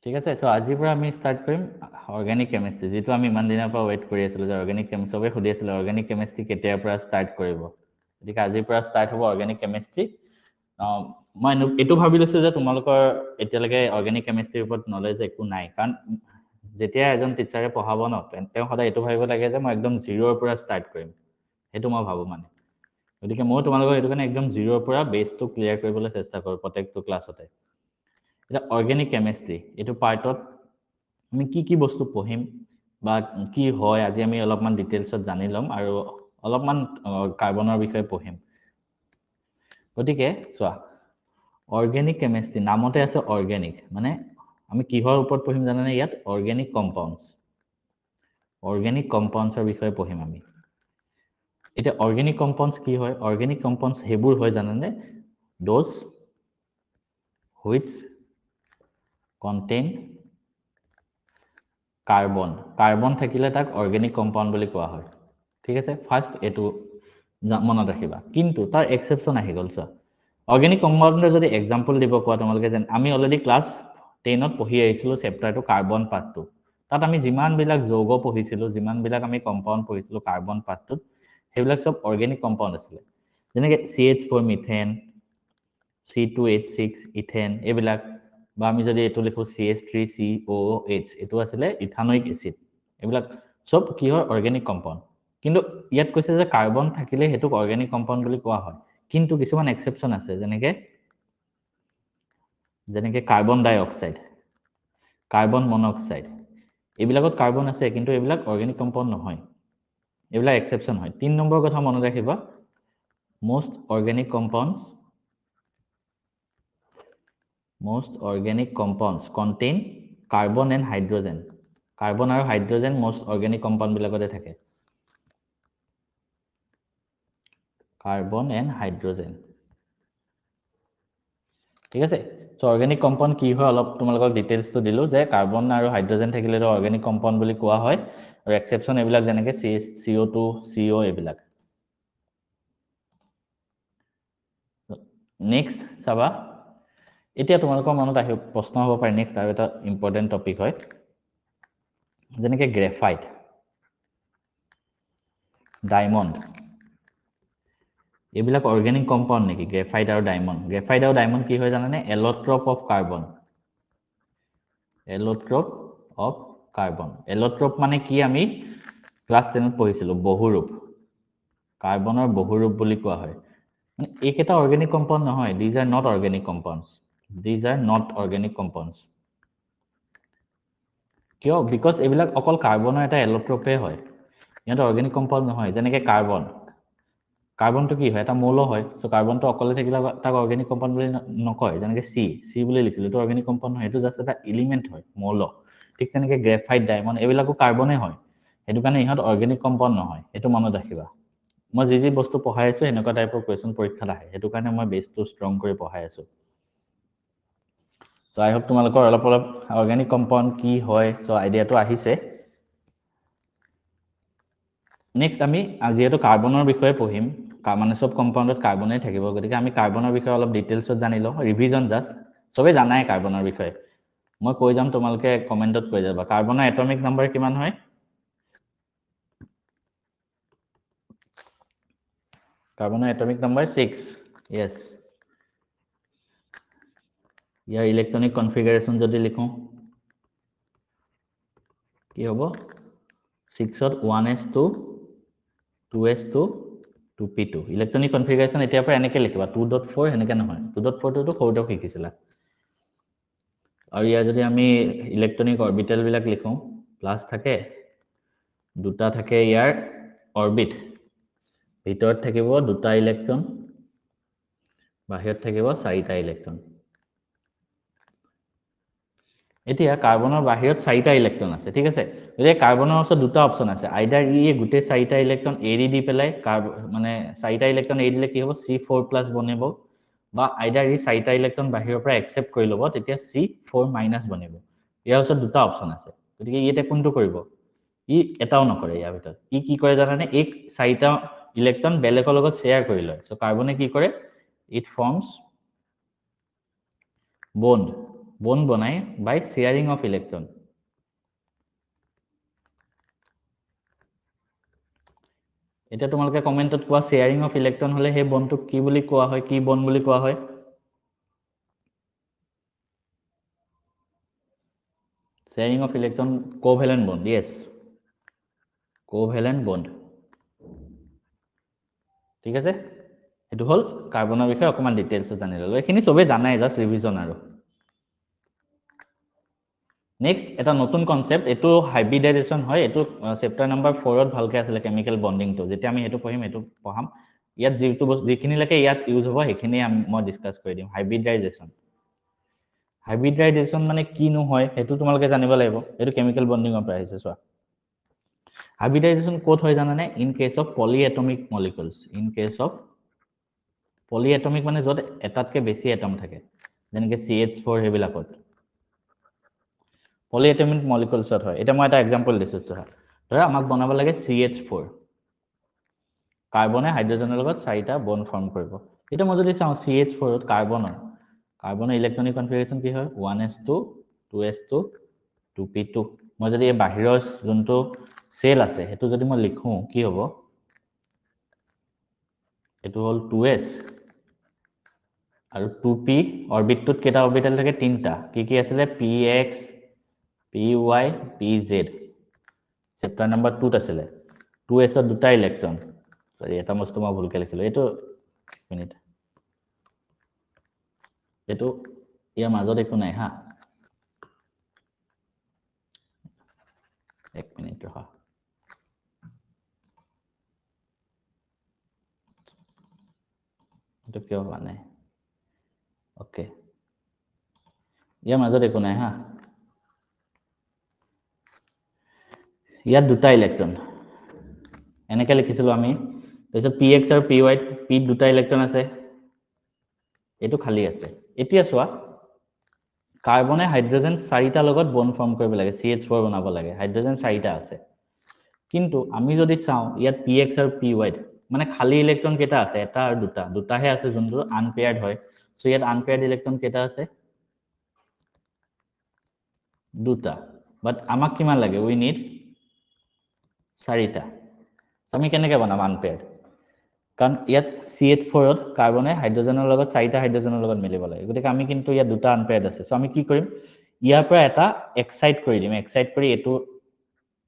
ঠিক আছে সো আজিৰ পৰা আমি ষ্টাৰ্ট কৰিম অৰ্গেনিক কেমিষ্ট্ৰি যেটো আমি ইমান দিনৰ পৰা ৱেট কৰি আছিলো যে অৰ্গেনিক কেমিষ্ট্ৰি সুধি আছিলো অৰ্গেনিক কেমিষ্ট্ৰি কেতিয়াৰ পৰা ষ্টাৰ্ট কৰিব গতিকে আজিৰ পৰা ষ্টাৰ্ট হ'ব অৰ্গেনিক কেমিষ্ট্ৰি মই এটো ভাবি লৈছো যে তোমালোকৰ এতিয়ালৈকে অৰ্গেনিক কেমিষ্ট্ৰিৰ ওপৰত নলেজ একো নাই কাৰণ যেতিয়া এজন টিচাৰে পঢ়াব ন তেওঁ সদায় এটো ভাবিব লাগে যে মই একদম জিৰোৰ পৰা ষ্টাৰ্ট কৰিম এটো মই ভাবো মানে গতিকে মই তোমালোকৰ এটো কাৰণে একদম জিৰোৰ পৰা বেসটো ক্লিয়াৰ কৰিবলৈ চেষ্টা কৰো প্ৰত্যেকটো ক্লাছতে এটা অৰ্গেনিক কেমিষ্ট্ৰি এটো পাৰ্টত আমি কি বস্তু পঢ়িম বা কি হয় আজি আমি অলপমান ডিটেইলছত জানি লম আৰু অলপমান কাৰ্বনৰ বিষয়ে পঢ়িম গতিকে চোৱা অৰ্গেনিক কেমিষ্ট্ৰি নামতে আছে অৰ্গেনিক মানে আমি কিহৰ ওপৰত পঢ়িম জানানে ইয়াত অৰ্গেনিক কম্পাউণ্ডছৰ বিষয়ে পঢ়িম আমি এটা অৰ্গেনিক কম্পাউণ্ডছ কি হয় অৰ্গেনিক কম্পাউণ্ডছ হেবোৰ হয় জানানে দোজ which contain কাৰ্বন থাকিলে তাক অৰ্গেনিক কম্পাউণ্ড বুলি কোৱা হয় ঠিক আছে ফাৰ্স্ট এটো মনত ৰাখিবা কিন্তু তাৰ এক্সেপচন আহি গল চোৱা অৰ্গেনিক কম্পাউণ্ডৰ যদি এক্সাম্পল দিব কোৱা তোমালোকে যেন আমি অলৰেডি ক্লাছ 10ত পঢ়ি আহিছিলো চেপ্টাৰটো কাৰ্বন পাৰ্টটো তাত আমি যিমান বিলাক যৌগ পঢ়িছিলো যিমান বিলাক আমি কম্পাউণ্ড পঢ়িছিলো কাৰ্বন পাৰ্টটোত সেইবিলাক সব অৰ্গেনিক কম্পাউণ্ড আছিল যেনেকৈ CH4 মিথেন C2H6 ইথেন এইবিলাক বা আমি যদি এটো লিখো CH3COOH এটো আছিল ইথানোইক এসিড এইবিলাক সব কি হয় অৰ্গেনিক কম্পাউণ্ড কিন্তু ইয়াত কৈছে যে কাৰ্বন থাকিলে হেতুক অৰ্গেনিক কম্পাউণ্ড বুলি কোৱা হয় কিন্তু কিছুমান এক্সেপচন আছে যেনেকৈ কাৰ্বন ডাই অক্সাইড কাৰ্বন মনোক্সাইড এইবিলাকত কাৰ্বন আছে কিন্তু এইবিলাক অৰ্গেনিক কম্পাউণ্ড নহয় এইবিলাক এক্সেপচন হয় 3 নম্বৰ কথা মনত ৰাখিবা most organic compounds contain carbon and hydrogen carbon আৰু hydrogen most organic compound বিলাকতে থাকে carbon and hydrogen ঠিক আছে সো অৰ্গেনিক কম্পাউণ্ড কি হয় অলপ তোমালোকক ডিটেইলছটো দিলো যে কাৰ্বন আৰু হাইড্ৰোজেন থাকিলে অৰ্গেনিক কম্পাউণ্ড বুলি কোৱা হয় আৰু এক্সেপচন এইবিলাক যেনেকৈ CO2 CO এইবিলাক নেক্সট চাবা এতিয়া তোমালোকৰ মনত আহিব প্ৰশ্ন হ'ব পাৰে নেক্সট আৰু এটা ইম্পৰ্টেন্ট টপিক হয় যেনেকৈ গ্ৰেফাইট ডায়মণ্ড এইবিলাক অৰ্গেনিক কম্পাউণ্ড নেকি গ্ৰেফাইট আৰু ডায়মণ্ড কি হয় জানানে এলোট্ৰপ অফ কাৰ্বন এলোট্ৰপ মানে কি আমি ক্লাছ 10ত পঢ়িছিলো বহুৰূপ কাৰ্বনৰ বহুৰূপ বুলি কোৱা হয় মানে এইকেইটা অৰ্গেনিক কম্পাউণ্ড নহয় these are not organic compounds কিয় বিকজ এইবিলাক অকল কাৰ্বনৰ এটা এলোট্ৰপে হয় ইয়াত অৰ্গেনিক কম্পাউণ্ড নহয় যেনেকৈ কাৰ্বনটো কি হয় এটা মৌল হয় সো কাৰ্বনটো অকলে থাকিলে তাক অৰ্গেনিক কম্পাউণ্ড বুলি নকয় যেনেকৈ চি বুলি লিখিলো তো অৰ্গেনিক কম্পাউণ্ড নহয় এটো জাস্ট এটা এলিমেন্ট হয় মৌল ঠিক তেনেকৈ গ্ৰেফাইট ডায়মণ্ড এইবিলাকো কাৰ্বনে হয় এটো কাৰণে ইহত অৰ্গেনিক কম্পাউণ্ড নহয় এটো মনত ৰাখিবা মই যি বস্তু পঢ়াই আছো এনেকুৱা টাইপৰ কোৱেশ্চন পৰীক্ষাত আহে এটো কাৰণে মই বেসটো ষ্ট্ৰং কৰি পঢ়াই আছো সো আই হোপ তোমালোকৰ অলপ অৰ্গেনিক কম্পাউণ্ড কি হয় সো আইডিয়াটো আহিছে নেক্সট আমি আজিয়েটো কাৰ্বনৰ বিষয়ে পঢ়িম মানে সব কম্পাউণ্ডত কাৰ্বনে থাকিব গতিকে আমি কাৰ্বনৰ বিষয়ে অলপ ডিটেইলছত জানি লওঁ ৰিভিজন জাস্ট সবে জানাই কাৰ্বনৰ বিষয়ে মই কৈ যাম তোমালোকে কমেন্টত কৈ যাবা কাৰ্বনৰ এটমিক নাম্বাৰ কিমান হয় কাৰ্বনৰ এটমিক নাম্বাৰ 6 yes ইয়াৰ ইলেক্ট্ৰনিক কনফিগাৰেশন যদি লিখো কি হ'ব 6ত 1s2 2s2 2p2 electronic configuration এতিয়াৰ পৰা এনেকৈ লিখিবা 2.4 এনেকৈ নহয় 2.4 টো সৰুতে শিকিছিলা আৰু ইয়াৰ যদি আমি ইলেক্ট্ৰনিক অৰবিটেল বিলাক লিখো প্লাস থাকে দুটা থাকে ইয়াৰ অৰবিট ভিতৰত থাকিব দুটা ইলেক্ট্ৰন বাহিৰত থাকিব চাৰিটা ইলেক্ট্ৰন এতিয়া কাৰ্বনৰ বাহিৰত চাৰিটা ইলেক্ট্ৰন আছে ঠিক আছে এতিয়া কাৰ্বনৰ ওচৰত দুটা অপচন আছে আইদাৰ গুটে চাৰিটা ইলেক্ট্ৰন এৰি দি পেলাই মানে চাৰিটা ইলেক্ট্ৰন এৰি দিলে কি হ'ব C4+ বনিব বা আইদাৰ চাৰিটা ইলেক্ট্ৰন বাহিৰৰ পৰা একচেপ্ট কৰি ল'ব তেতিয়া C4- বনিব ইয়াৰ ওচৰত দুটা অপচন আছে গতিকে ইতে কোনটো কৰিব এটাও নকৰে ইয়াৰ ভিতৰত কি কৰে জানানে এক চাৰিটা ইলেক্ট্ৰন বেলেগৰ লগত শেয়াৰ কৰি লয় সো কাৰ্বনে কি কৰে ইট ফৰ্মছ বন্ড বন বনাই বাই শেয়াৰিং অফ ইলেক্ট্ৰন এটা তোমালোকে কমেন্টত কোৱা শেয়াৰিং অফ ইলেক্ট্ৰন হলে হে বনটোক কি বুলি কোৱা হয় কি বন বুলি কোৱা হয় sharing of electron covalent bond yes covalent bond ঠিক আছে এটো হল কাৰ্বনৰ বিষয়ে অকমান ডিটেইলছ জানি ললো এখিনি সবে জানাই জাস্ট ৰিভিজন আৰু নেক্সট এটা নতুন কনসেপ্ট এটো হাইব্ৰিডাইজেশন হয় এটো চেপ্টাৰ নাম্বাৰ 4 ত ভালকে আছে কেমিক্যাল বন্ডিং তো যেতিয়া আমি এটো পঢ়িম এটো পঢ়াম ইয়াত যেটো যিখিনি লকে ইয়াত ইউজ হ'ব হেখিনি মই ডিসকাস কৰি দিম হাইব্ৰিডাইজেশন মানে কিনো হয় এটো তোমালোকে জানিব লাগিব এটো কেমিক্যাল বন্ডিংৰ পৰা আহিছে চোৱা হাইব্ৰিডাইজেশন কোড হয় জানানে in case of polyatomic molecules in case of polyatomic মানে যত এটাতকে বেছি এটম থাকে যেনেকে CH4 হেবিলাকত পলিএটমিক মলিকুলছত হয় এটা মই এটা এক্সাম্পল দিছো ধৰা আমাক বনাব লাগে CH4 কাৰ্বনে হাইড্ৰোজেনৰ লগত চাৰিটা বন্ড ফৰ্ম কৰিব এটা মই যদি চাওঁ CH4 ত কাৰ্বনৰ ইলেক্ট্ৰনিক কনফিগাৰেশন কি হয় 1s2 2s2 2p2 মই যদি এই বাহিৰৰ যোনটো সেল আছে হেতু যদি মই লিখো কি হ'ব এটো হল 2s আৰু 2p অৰবিটটোত কেটা অৰবিটেল থাকে তিনটা কি আছিলে px py pz chapter number 2 ত আছিলে 2s ৰ দুটা ইলেক্ট্ৰন সৰি এটা বস্তু মই ভুলকে লিখিলো এটো মিনিট এটো ইয়াৰ মাজত একো নাই হা এক মিনিট ৰখা এটো কিয় হোৱা নাই ওকে ইয়াৰ মাজত একো নাই হা ইয়াত দুটা ইলেক্ট্ৰন এনেকে লিখিছিলো আমি তাৰপিছত px আৰু py p দুটা ইলেক্ট্ৰন আছে এটো খালি আছে এতিয়া চোৱা কাৰ্বনে হাইড্ৰোজেন চাৰিটা লগত বন্ড ফৰ্ম কৰিব লাগে CH4 বনাব লাগে হাইড্ৰোজেন চাৰিটা আছে কিন্তু আমি যদি চাওঁ ইয়াত px আৰু py মানে খালি ইলেক্ট্ৰন কেটা আছে এটা আৰু দুটাহে আছে যোনটো আনপেয়াৰ্ড হয় সো ইয়াত আনপেয়াৰ্ড ইলেক্ট্ৰন কেটা আছে দুটা বাট আমাক কিমান লাগে উই নিড চাৰিটা আমি কেনেকৈ বনাম আনপেয়াৰ্ড কাৰণ ইয়াত CH4 ত কাৰ্বনে হাইড্ৰোজেনৰ লগত চাৰিটা হাইড্ৰোজেনৰ লগত মিলিব লাগে গতিকে আমি কিন্তু ইয়াত দুটা আনপেয়াৰ্ড আছে সো আমি কি কৰিম ইয়াৰ পৰা এটা এক্সাইট কৰি দিম এক্সাইট কৰি এটো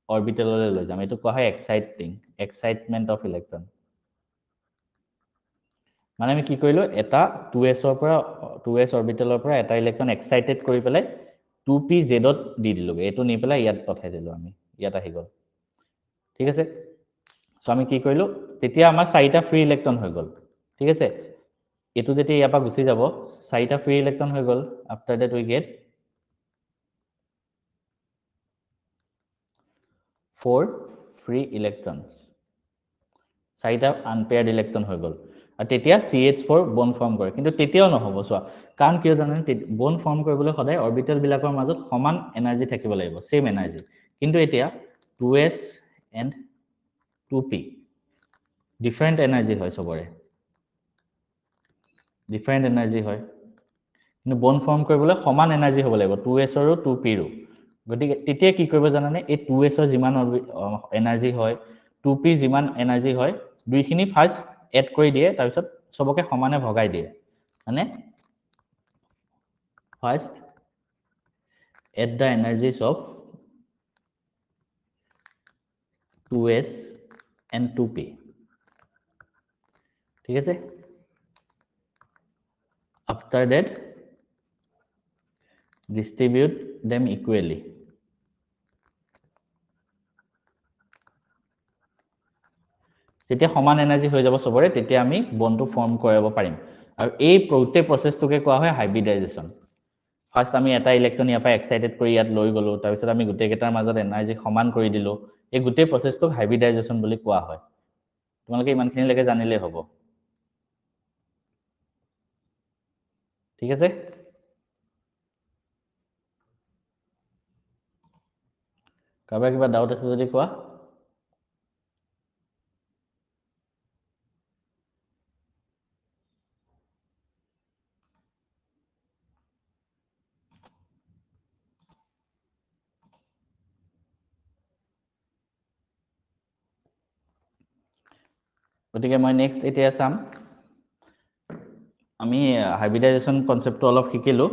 অৰবিটেললৈ লৈ যাম এটো কোৱা হয় এক্সাইটমেন্ট অফ ইলেক্ট্ৰন মানে আমি কি কৰিলো এটা 2s ৰ পৰা 2s অৰবিটেলৰ পৰা এটা ইলেক্ট্ৰন এক্সাইটেড কৰি পেলাই 2pz ত দি দিলো এটো নি পেলাই ইয়াত পঠাই দিলো আমি ইয়াত আহি গল ঠিক আছে সো আমি কি কৰিলো তেতিয়া আমাৰ চাৰিটা ফ্ৰী ইলেক্ট্ৰন হৈ গল ঠিক আছে এটো যেতিয়া ইয়াৰ পৰা গুছি যাব চাৰিটা ফ্ৰী ইলেক্ট্ৰন হৈ গল after that we get 4 free electrons চাৰিটা আনপেয়াৰ্ড ইলেক্ট্ৰন হৈ গল আৰু তেতিয়া CH4 বন্ড ফৰ্ম কৰে কিন্তু তেতিয়াও নহব চোৱা কাৰণ কিয় জানেন বন্ড ফৰ্ম কৰিবলৈ সদায় অৰবিটেল বিলাকৰ মাজত সমান এনাৰ্জি থাকিব লাগিব সেম এনাৰ্জি কিন্তু এতিয়া 2s and 2p different energy হয় সবৰে ডিফাৰেন্ট এনাৰ্জি হয় কিন্তু বন্ড ফৰ্ম কৰিবলৈ সমান এনাৰ্জি হ'ব লাগিব 2s আৰু 2p ৰো গতিকে তেতিয়া কি কৰিব জানানে এই 2s ৰ যিমান এনাৰ্জি হয় 2p যিমান এনাৰ্জি হয় দুইখিনি ফাৰ্স্ট এড কৰি দিয়ে তাৰ পিছত সবকে সমানে ভগাই দিয়ে মানে first add the energies of 2s and 2p ঠিক আছে after that distribute them equally যেতিয়া সমান এনাৰ্জি হৈ যাব সবৰে তেতিয়া আমি বন্ডটো ফৰ্ম কৰাব পাৰিম আৰু এই প্ৰত্যেক প্ৰসেছটোকে কোৱা হয় হাইব্ৰিডাইজেশন ফাৰ্স্ট আমি এটা ইলেক্ট্ৰন ইয়াৰ পৰা এক্সাইটেড কৰি ইয়াত লৈ গলো তাৰ পিছত আমি গুটেই কেটাৰ মাজত এনাৰ্জি সমান কৰি দিলো এই গুটেই প্ৰসেছটোক হাইব্ৰিডাইজেশন বুলি কোৱা হয় তোমালোকে ইমানখিনি লৈকে জানিলে হ'ব ঠিক আছে কাৰোবাৰ কিবা ডাউট আছে যদি কোৱা গতিকে মই নেক্সট এতিয়া চাম আমি হাইব্ৰিডাইজেশ্যন কনসেপ্টটো অলপ শিকিলো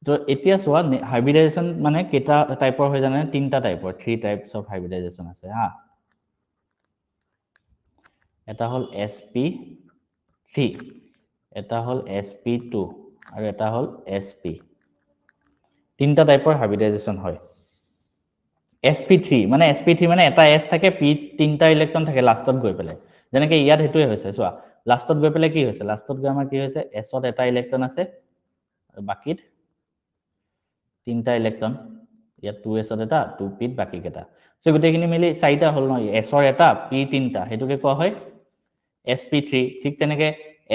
তো এতিয়া চোৱা হাইব্ৰিডাইজেশ্যন মানে কেটা টাইপৰ হৈ জানে তিনটা টাইপৰ 3 টাইপস অফ হাইব্ৰিডাইজেশ্যন আছে হা এটা হল sp3 এটা হল sp2 আৰু এটা হল sp তিনটা টাইপৰ হাইব্ৰিডাইজেশ্যন হয় sp3 মানে sp3 মানে এটা s থাকে p তিনটা ইলেক্ট্ৰন থাকে লাষ্টত গৈ পেলাই যেনেকৈ ইয়াত হেতুৱে হৈছে চোৱা লাষ্টত গৈ পেলাই কি হৈছে লাষ্টত গৈ আমাৰ কি হৈছে s ত এটা ইলেক্ট্ৰন আছে আৰু বাকিত তিনটা ইলেক্ট্ৰন ইয়াত 2s ত এটা 2p ত বাকি কেটা সো গুটেখিনি মিলি চাৰিটা হল নহয় s ৰ এটা p তিনটা হেতুকে কোৱা হয় sp3 ঠিক তেনেকে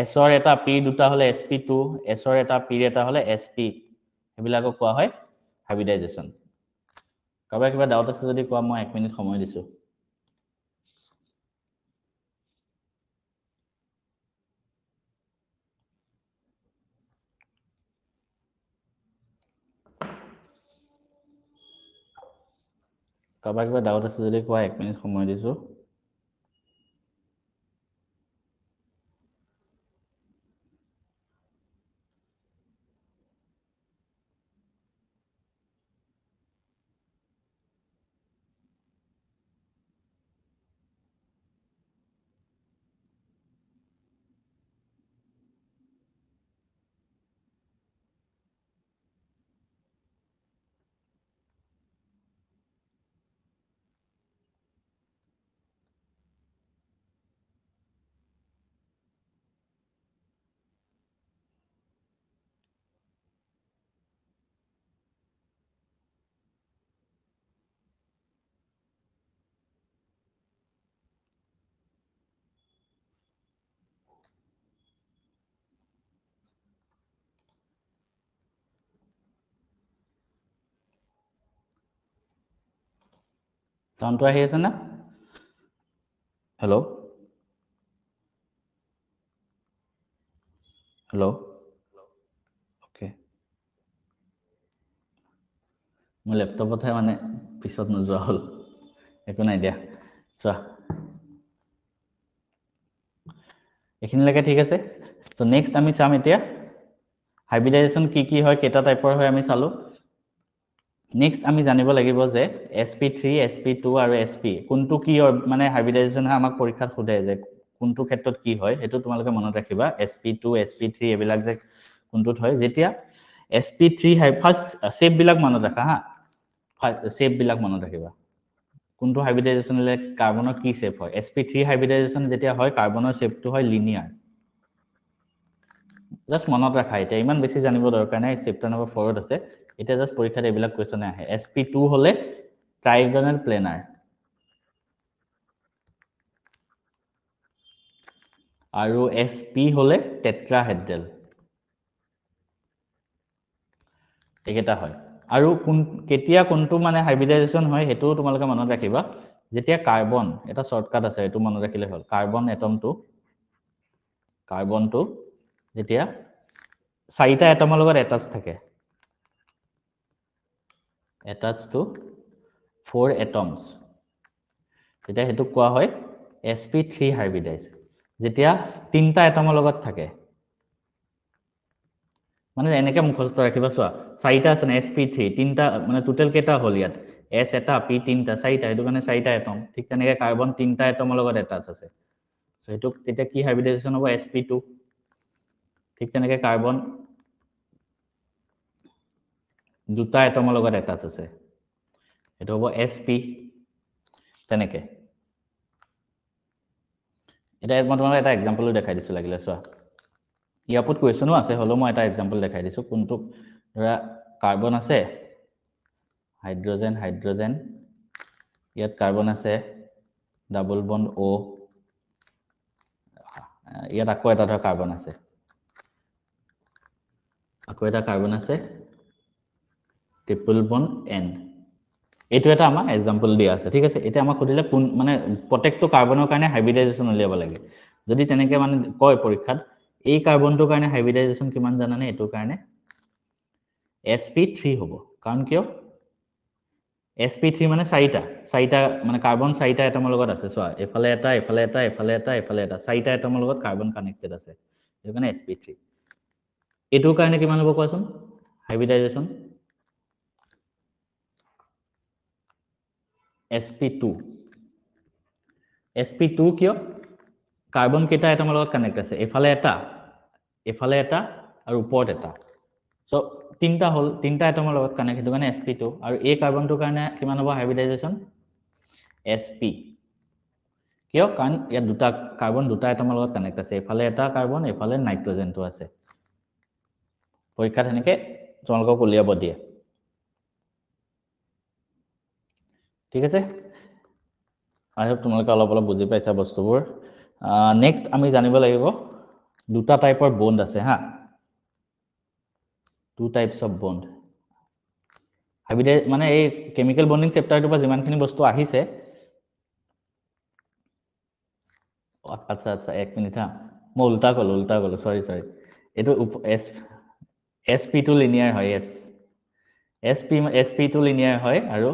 s ৰ এটা p দুটা হলে sp2 s ৰ এটা p এটা হলে sp এবিলাকক কোৱা হয় হাইব্ৰিডাইজেশ্যন কাবাৰ কিবা ডাউট আছে যদি কোৱা মই 1 মিনিট সময় দিছো কাবাৰ কিবা ডাউট আছে যদি কোৱা 1 মিনিট সময় দিছো সাউন্ডটো আহি আছে না হেল্ল' হেল্ল' ওকে মোৰ ল্যাপটপতহে মানে পিছত নোযোৱা হল একো নাই দিয়া চোৱা এখিনিলৈকে ঠিক আছে তো নেক্সট আমি চাম এতিয়া হাইব্ৰিডাইজেশ্যন কি হয় কেটা টাইপৰ হয় আমি চালো নেক্সট আমি জানিব লাগিব যে sp3 sp2 আৰু sp কোনটো কি মানে হাইব্ৰিডাইজেশ্যন হয় আমাক পৰীক্ষাত সোধে যে কোনটো ক্ষেত্ৰত কি হয় হেতু তোমালোকে মনত ৰাখিবা sp2 sp3 এবিলাক যে কোনটোত হয় যেতিয়া sp3 ফাৰ্স্ট শেপ বিলাক মনত ৰাখা হা শেপ বিলাক মনত ৰাখিবা কোনটো হাইব্ৰিডাইজেশ্যন হলে কাৰ্বনৰ কি শেপ হয় sp3 হাইব্ৰিডাইজেশ্যন যেতিয়া হয় কাৰ্বনৰ শেপটো হয় লিনিয়াৰ জাস্ট মনত ৰাখা এটা ইমান বেছি জানিব দৰকাৰ নাই চেপ্টাৰ নম্বৰ 4 ত আছে এটা জাস্ট পৰীক্ষাত এবিলাক কোৱেশ্চন আহে sp2 হলে ট্ৰাইগোনাল প্লেনাৰ আৰু sp হলে টেট্ৰাহেড্ৰেল একেটা হয় আৰু কেতিয়া কোনটো মানে হাইব্ৰিডাইজেশ্যন হয় হেতু তোমালোকে মনত ৰাখিবা যেতিয়া কাৰ্বন এটা শৰ্টকাট আছে এটো মনত ৰাখিলে হ'ল কাৰ্বনটো যেতিয়া চাৰিটা এটমৰ লগত এটাচ থাকে attached to 4 atoms তেতিয়া হেতু কোৱা হয় sp3 হাইব্ৰিডাইজ যেতিয়া তিনটা এটমৰ লগত থাকে মানে এনেকে মুখস্থ ৰাখিবা চোৱা চাৰিটা আছে sp3 তিনটা মানে টোটাল কেটা হল ইয়াত s এটা p তিনটা চাৰিটা হেতু মানে চাৰিটা এটম ঠিক তেনেকে কাৰ্বন তিনটা এটমৰ লগত এটাচ আছে সো হেতু তেতিয়া কি হাইব্ৰিডাইজেশ্যন হ'ব sp2 ঠিক তেনেকে কাৰ্বন দুটা এটমৰ লগত এটাচ আছে এটো হ'ব sp তেনেকে এটা মই তোমাক এটা এক্সাম্পল দেখাই দিছো লাগিলে চোৱা ইয়াপত কোৱেশ্চনো আছে হলো মই এটা এক্সাম্পল দেখাই দিছো কোনটো ধৰা কাৰ্বন আছে হাইড্ৰোজেন হাইড্ৰোজেন ইয়াত কাৰ্বন আছে ডাবল বন্ড o ইয়াত আকৌ এটা ধৰা কাৰ্বন আছে আকৌ এটা কাৰ্বন আছে ট্ৰিপল বন্ড n এটো এটা আমাৰ এক্সাম্পল দিয়া আছে ঠিক আছে এটা আমাক খুদিলে কোন মানে প্ৰত্যেকটো কাৰ্বনৰ কাৰণে হাইব্ৰিডাইজেশ্যন উলিয়াব লাগে যদি তেনেকে মানে কয় পৰীক্ষাত এই কাৰ্বনটোৰ কাৰণে হাইব্ৰিডাইজেশ্যন কিমান জানানে এটোৰ কাৰণে sp3 হ'ব কাৰণ কিয় sp3 মানে চাৰিটা মানে কাৰ্বন চাৰিটা এটমৰ লগত আছে চোৱা এফালে এটা এফালে এটা এফালে এটা এফালে এটা চাৰিটা এটমৰ লগত কাৰ্বন কানেক্টেড আছে এইটো কাৰণে sp3 এটোৰ কাৰণে কিমান হ'ব কোৱাচোন হাইব্ৰিডাইজেচন sp2 sp2 কিয় কাৰ্বন কেইটা এটমৰ লগত কানেক্ট আছে এফালে এটা আৰু ওপৰত এটা সো তিনটা হল তিনটা এটমৰ লগত কানেক্ট হেতু কাৰণে sp2 আৰু এই কাৰ্বনটোৰ কাৰণে কিমান হ'ব হাইব্ৰিডাইজেচন sp কিয় কাৰণ ইয়াত দুটা কাৰ্বন দুটা এটমৰ লগত কানেক্ট আছে এফালে এটা কাৰ্বন এফালে নাইট্ৰজেনটো আছে পৰীক্ষাত এনেকে তোমালোকক উলিয়াব দিয়ে ঠিক আছে আই হোপ তোমালোকে অলপ বুজি পাইছা বস্তুবোৰ নেক্সট আমি জানিব লাগিব দুটা টাইপৰ বন্ড আছে হা two types of bond হাইব্ৰিডাইজ মানে এই কেমিক্যাল বন্ডিং চেপ্টাৰটোৰ পৰা যিমানখিনি বস্তু আহিছে আচ্ছা এক মিনিট হা মই উল্টা কলো সৰি এটো sp2 লিনিয়াৰ হয় sp2 লিনিয়াৰ হয় আৰু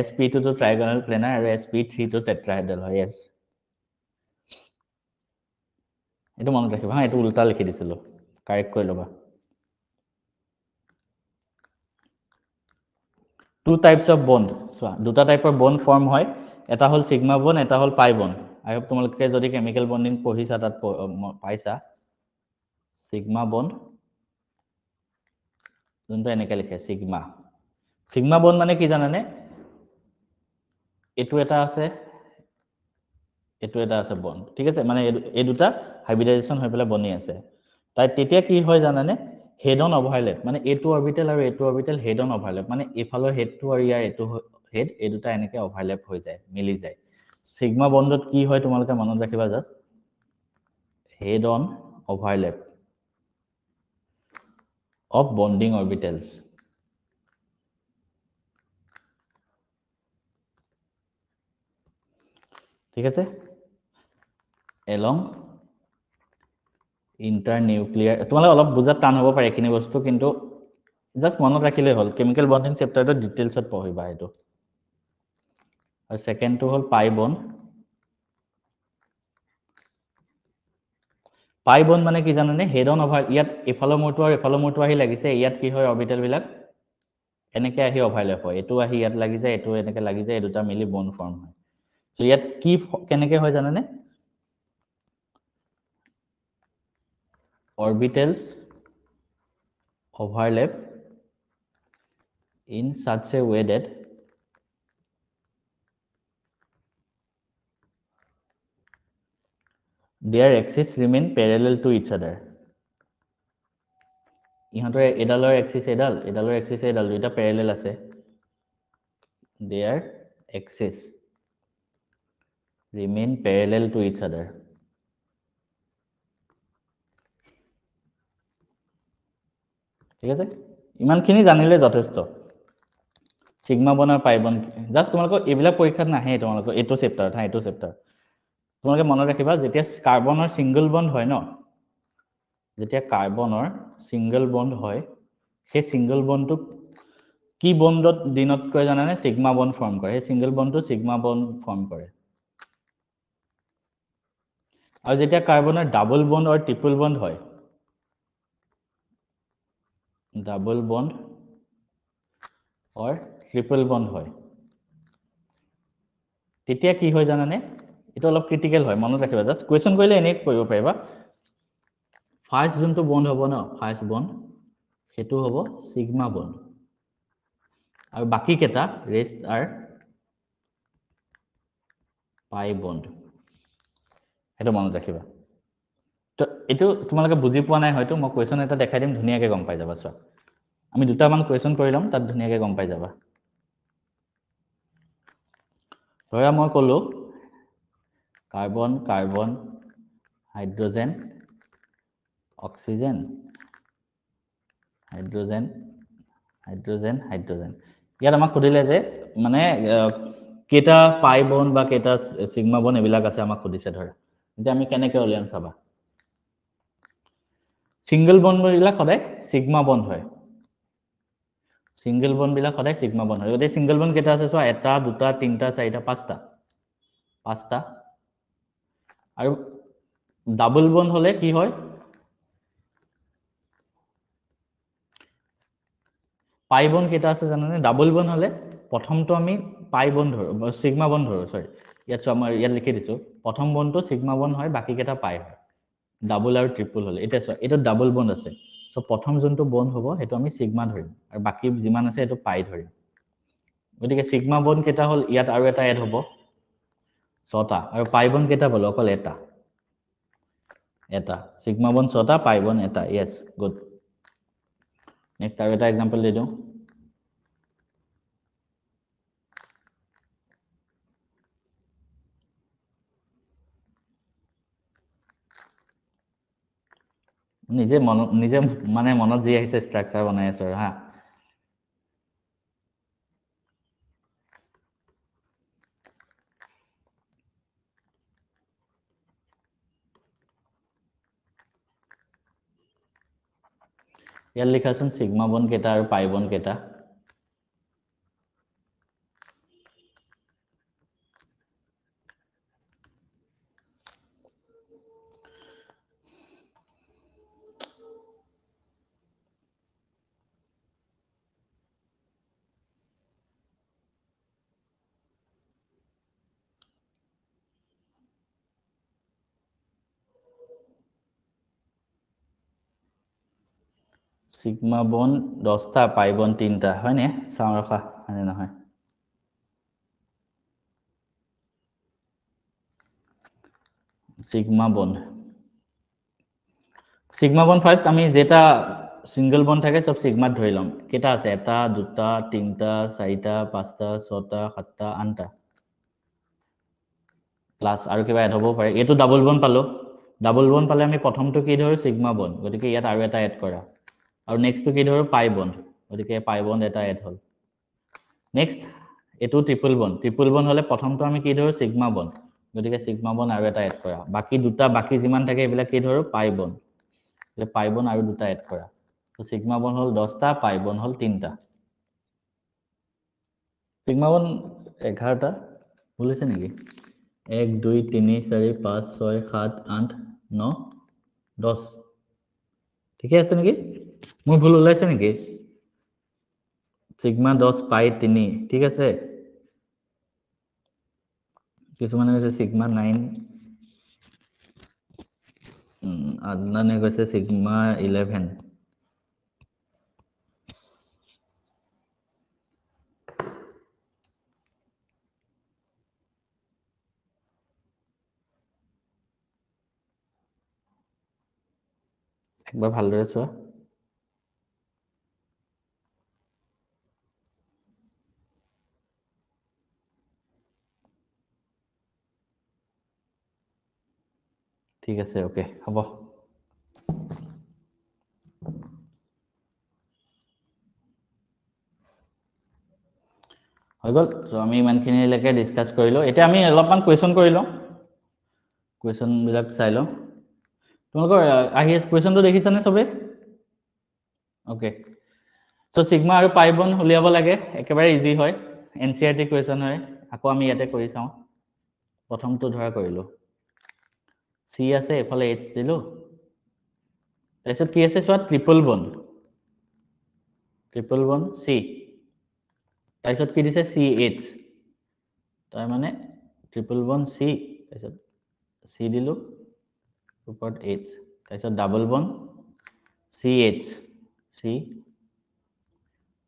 sp2 টো ট্ৰাইগোনাল প্লেনাৰ আৰু sp3 টো টেট্ৰাহেড্ৰাল হয় এটো মনত ৰাখিবা হা এটো উল্টা লিখি দিছিলো কাৰেক্ট কৰি লবা two types of bond চোৱা দুটা টাইপৰ বন্ড ফৰ্ম হয় এটা হল সিগমা বন্ড এটা হল পাই বন্ড আই হোপ তোমালোকে যদি কেমিক্যাল বন্ডিং পঢ়িছা তাত পাইছা সিগমা বন্ড যোনটো এনেকৈ লিখে সিগমা বন্ড মানে কি জানানে এটো এটা আছে বন্ড ঠিক আছে মানে এই দুটা হাইব্ৰিডাইজেচন হৈ পেলাই বনি আছে তাই তেতিয়া কি হয় জানানে হেড অন ওভাৰল্যাপ মানে এটো অৰবিটেল আৰু এটো অৰবিটেল হেড অন ওভাৰল্যাপ মানে এফালৰ হেডটো আৰু ইয়াৰ এটো হেড এই দুটা এনেকৈ ওভাৰল্যাপ হৈ যায় মিলি যায় সিগমা বন্ডত কি হয় তোমালোকে মনত ৰাখিবা just head on overlap of bonding orbitals ঠিক আছে along internuclear তোমালোকে অলপ বুজাত টান হ'ব পাৰে কিনি বস্তু কিন্তু জাস্ট মনত ৰাখিলে হ'ল কেমিক্যাল বন্ডিং চেপ্টাৰটো ডিটেইলছত পঢ়িবা এটো আৰু সেকেন্ডটো হ'ল পাই বন্ড মানে কি জানানে হেড অন ওভাৰ ইয়াত এফালৰ মোৰটো আৰু এফালৰ মোৰটো আহি লাগিছে ইয়াত কি হয় অৰবিটেল বিলাক এনেকৈ আহি ওভাৰল্যাপ হয় এটো আহি ইয়াত লাগি যায় এটো এনেকৈ লাগি যায় দুটা মিলি বন্ড ফৰ্ম হয় সো ইয়াত কি কেনেকৈ হয় জানানে orbitals overlap in such a way that their axis remain parallel to each other ইহঁতৰ এডালৰ এক্সিস এডালৰ এক্সিস এডাল দুটা প্যাৰেলাল আছে their axis remain parallel to each other ঠিক আছে ইমানখিনি জানিলে যথেষ্ট সিগমা বন্ড আৰু পাই বন্ড জাস্ট তোমালোকৰ এইবিলাক পৰীক্ষাত নাহে তোমালোকৰ এটো চেপ্টাৰত হা এটো চেপ্টাৰ তোমালোকে মনত ৰাখিবা যেতিয়া কাৰ্বনৰ সিঙ্গল বন্ড হয় ন যেতিয়া কাৰ্বনৰ সিঙ্গল বন্ড হয় সেই সিঙ্গল বন্ডটো কি বন্ডত দিনত কয় জানানে সিগমা বন্ড ফৰ্ম কৰে সেই সিঙ্গল বন্ডটো সিগমা বন্ড ফৰ্ম কৰে আৰু যেতিয়া কাৰ্বনৰ ডাবল বন্ড আৰু ট্ৰিপল বন্ড হয় double bond or triple bond হয় তেতিয়া কি হয় জানানে এটা অলপ ক্রিটিক্যাল হয় মনত ৰাখিবা জাস্ট কোৱেশ্চন কৰিলে এনে কৰিব পাৰিবা ফাৰ্স্ট যোনটো বন্ড হ'ব ন ফাৰ্স্ট বন্ড হেতু হ'ব সিগমা বন্ড আৰু বাকি কেটা ৰেষ্ট আৰ পাই বন্ড হেতু মনত ৰাখিবা তো এটো তোমালোকে বুজি পোৱা নাই হয়তো মই কোৱেশ্চন এটা দেখাই দিম ধুনিয়াকে গম পাই যাবা চোৱা আমি দুটা মান কোৱেশ্চন কৰি লম তাত ধুনিয়াকে গম পাই যাবা ধৰা মই কলো carbon carbon hydrogen oxygen hydrogen hydrogen hydrogen ইয়াত আমাক খুদিলে যে মানে কেটা পাই বন্ড বা কেটা সিগমা বন্ড এবিলাক আছে আমাক খুদিছে ধৰা এতিয়া আমি কেনেকৈ উলিয়াম চাবা সিঙ্গল বন্ড বিলাক সদায় সিগমা বন্ড হয় সিঙ্গল বন্ড বিলাক সদায় সিগমা বন্ড হয়। গতিকে সিঙ্গল বন্ড কেইটা আছে চোৱা, এটা দুটা তিনিটা চাৰিটা পাঁচটা। আৰু ডাবল বন্ড হলে কি হয়, পাই বন্ড কেইটা আছে জানানে? ডাবল বন্ড হলে প্ৰথমটো আমি পাই বন্ড ধৰো, সিগমা বন্ড ধৰো, সৰি ইয়াত চোৱা মই ইয়াত লিখি দিছো, প্ৰথম বন্ডটো সিগমা বন্ড হয়, বাকী কেইটা পাই হয়। ডাবল আৰু ট্ৰিপল হলে এতিয়া চোৱা এইটো ডাবল বন্ড আছে, চ' প্ৰথম যোনটো বন্ড হ'ব সেইটো আমি সিগমা ধৰিম আৰু বাকী যিমান আছে সেইটো পাই ধৰিম। গতিকে সিগমা বন্ড কেইটা হ'ল, ইয়াত আৰু এটা এড হ'ব 6টা, আৰু পাই বন্ড কেইটা পালো অকল এটা সিগমা বন্ড 6টা, পাই বন্ড এটা। Yes, good. নেক্সট আৰু এটা এক্সাম্পল দি দিওঁ। নিজে মানে মনত যি আহিছে ষ্ট্ৰাকচাৰ বনাই আছো আৰু হা। ইয়াত লিখাচোন সিগমা বন্ড কেইটা আৰু পাই বন্ড কেইটা। সিগমা বন্ড 10টা, পাই বন্ড 3টা, হয়নে? চাওঁ ৰখা, হয়নে নহয়। সিগমা বন্ড ফাৰ্স্ট আমি যেটা সিঙ্গল বন্ড থাকে সব সিগমাত ধৰি লম। কেইটা আছে? এটা দুটা তিনিটা চাৰিটা পাঁচটা ছটা সাতটা আঠটা, প্লাস আৰু কিবা এড হ'ব পাৰে। এইটো ডাবল বন্ড পালো, ডাবল বন্ড পালে আমি প্ৰথমটো কি ধৰো? সিগমা বন্ড, গতিকে ইয়াত আৰু এটা এড কৰা। আৰু নেক্সটটো কি ধৰো? পাই বন্ড, গতিকে পাই বন্ড এটা এড হ'ল। নেক্সট এইটো ট্ৰিপল বন্ড হলে প্ৰথমটো আমি কি ধৰো? সিগমা বন্ড, গতিকে সিগমা বন্ড আৰু এটা এড কৰা। বাকী যিমান থাকে এইবিলাক কি ধৰো? পাই বন্ড, পাই বন্ড আৰু দুটা এড কৰা। তো সিগমা বন্ড হল 10টা, পাই বন্ড হল 3টা। সিগমা বন্ড 11টা, ভুল হৈছে নেকি? 1 2 3 4 5 6 7 8 9 10, ঠিকে আছে নেকি? মোৰ ভুল ওলাইছে নেকি? সিগমা 10 পাই 3, ঠিক আছে। কিছুমানে কৈছে সিগমা 9, আদনানে কৈছে সিগমা 11। একবাৰ ভালদৰে চোৱা। ঠিক আছে, ওকে, হ'ব। হৈ গ'ল। তো আমি ইমানখিনিলৈকে ডিছকাছ কৰিলোঁ। এতিয়া আমি অলপমান কুৱেশ্যন কৰি লওঁ, কুৱেশ্যনবিলাক চাই লওঁ। তোমালোকৰ আহি আছে কুৱেশ্যনটো, দেখিছানে চবে? অ'কে। চ' সিগমা আৰু পাই বন্ড উলিয়াব লাগে, একেবাৰে ইজি হয়, NCERT কুৱেশ্যন হয়। আকৌ আমি ইয়াতে কৰি চাওঁ। প্ৰথমটো ধৰা কৰিলোঁ, চি আছে, এইফালে এইচ দিলোঁ, তাৰপিছত কি আছে চোৱা? ট্ৰিপল বন্ড চি, তাৰপিছত কি দিছে? চি এইচ, তাৰমানে ট্ৰিপল বন্ড চি, তাৰপিছত চি দিলোঁ, ওপৰত এইচ, তাৰপিছত double bond C H, C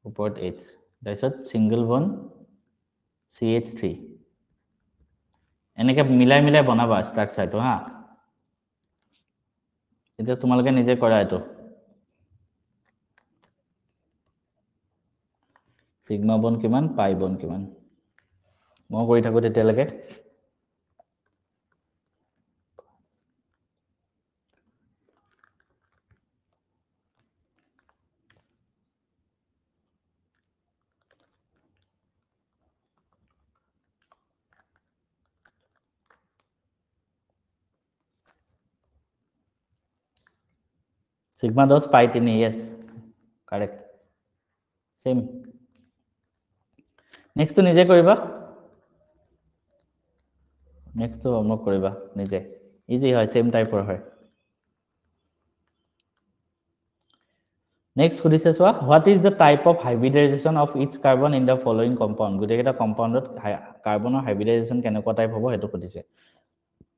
ওপৰত এইচ, তাৰপিছত ছিংগল বন্ড CH3। এনেকৈ মিলাই মিলাই বনাবা ষ্ট্ৰাকচাৰটো, হা। এতিয়া তোমালোকে নিজে কৰা এইটো। সিগমা বন্ড কিমান, পাই বন্ড কিমান, মই কৰি থাকোঁ তেতিয়ালৈকে। সিগমা 10 পাই 3, ইয়েছ, কাৰেক্ট। সেম নেক্সট তো নিজে কৰিবা নেক্সট তো হোমৱৰ্ক কৰিবা নিজে ইজি হয় সেম টাইপৰ হয় নেক্সট সুধিছে চোৱা what is the type of hybridisation of each carbon in the following compound গোটেইকেইটা কম্পাউণ্ডত কাৰ্বনৰ হাইব্ৰিডাইজেশ্যন কেনেকুৱা টাইপ হ'ব সেইটো সুধিছে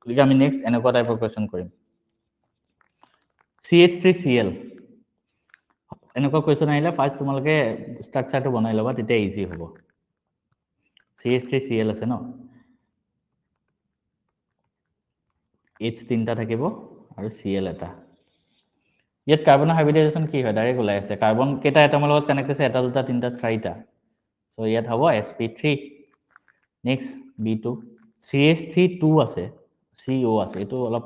গতিকে আমি নেক্সট এনেকুৱা টাইপৰ কুৱেশ্যন কৰিম CH3Cl এনেকুৱা কুৱেশ্যন আহিলে ফাৰ্ষ্ট তোমালোকে ষ্ট্ৰাকচাৰটো বনাই ল'বা তেতিয়া ইজি হ'ব CH3Cl আছে ন H তিনিটা থাকিব আৰু Cl এটা ইয়াত কাৰ্বনৰ হাইব্ৰিডাইজেশ্যন কি হয় ডাইৰেক্ট ওলাই আছে কাৰ্বন কেইটা এটমৰ লগত কানেক্ট আছে এটা দুটা তিনিটা চাৰিটা চ' ইয়াত হ'ব sp3 নেক্সট B2 CH3 আছে CO আছে এইটো অলপ